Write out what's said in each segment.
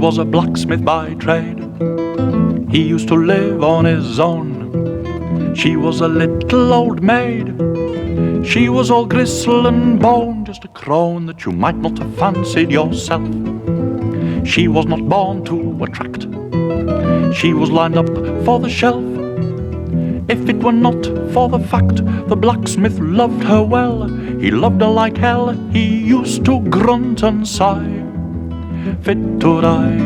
was a blacksmith by trade. He used to live on his own. She was a little old maid. She was all gristle and bone, just a crone that you might not have fancied yourself. She was not born to attract. She was lined up for the shelf. If it were not for the fact the blacksmith loved her well, he loved her like hell. He used to grunt and sigh, fit to die,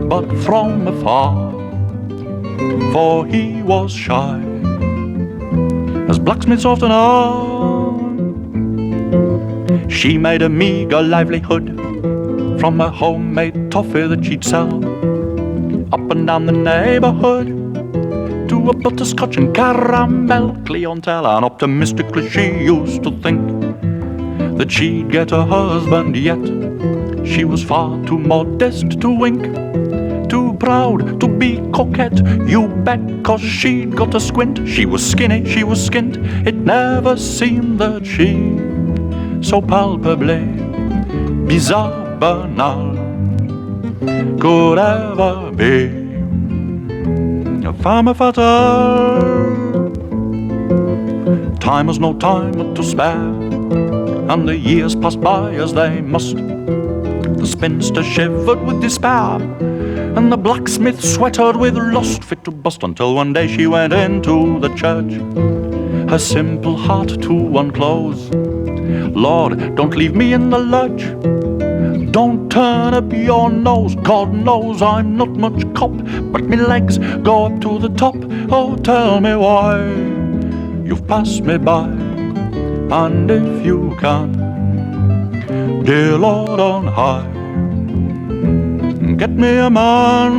but from afar, for he was shy, as blacksmiths often are. She made a meager livelihood from a homemade toffee that she'd sell up and down the neighborhood to a butterscotch and caramel clientele. And optimistically she used to think that she'd get a husband yet. She was far too modest to wink, too proud to be coquette, you bet, 'cause she'd got a squint. She was skinny, she was skint. It never seemed that she, so palpably bizarre, banal, could ever be a femme fatale. Time was no time to spare, and the years passed by as they must. The spinster shivered with despair, and the blacksmith sweated with lust, fit to bust, until one day she went into the church, her simple heart to unclose. Lord, don't leave me in the lurch. Don't turn up your nose. God knows I'm not much cop, but me legs go up to the top. Oh, tell me why you've passed me by. And if you can, dear Lord on high, get me a man.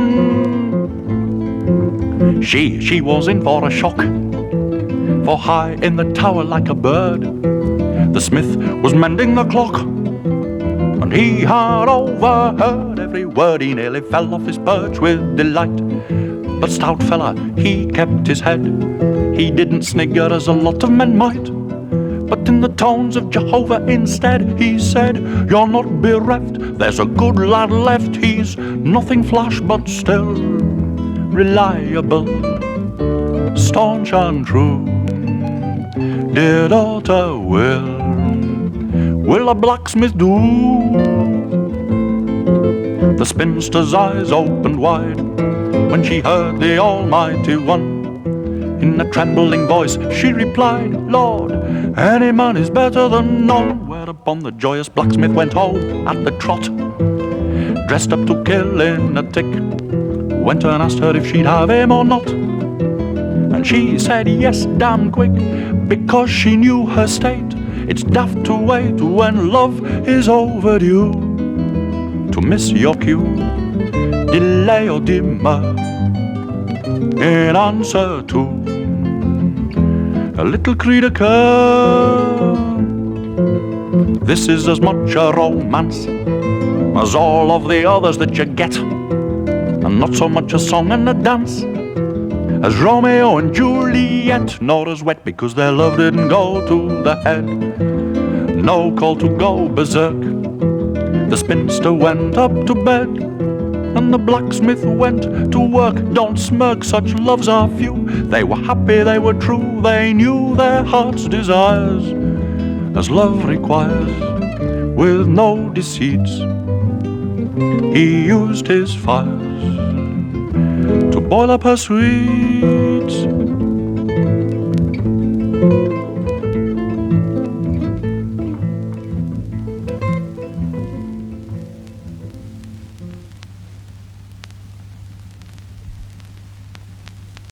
She was in for a shock, for high in the tower like a bird, the smith was mending the clock, and he had overheard every word. He nearly fell off his perch with delight, but stout fella, he kept his head. He didn't snigger as a lot of men might, but in the tones of Jehovah instead, he said, "You're not bereft, there's a good lad left. He's nothing flash, but still reliable, staunch and true. Dear daughter, will a blacksmith do?" The spinster's eyes opened wide when she heard the Almighty One. In a trembling voice she replied, "Lord, any man is better than none." Whereupon the joyous blacksmith went home at the trot, dressed up to kill in a tick. Went and asked her if she'd have him or not, and she said yes damn quick, because she knew her state. It's daft to wait when love is overdue, to miss your cue, delay or demur in answer to a little cri de coeur. This is as much a romance as all of the others that you get, and not so much a song and a dance as Romeo and Juliet, nor as wet because their love didn't go to the head. No call to go berserk. The spinster went up to bed, and the blacksmith went to work. Don't smirk, such loves are few. They were happy, they were true, they knew their heart's desires, as love requires, with no deceits. He used his fires to boil up her sweets.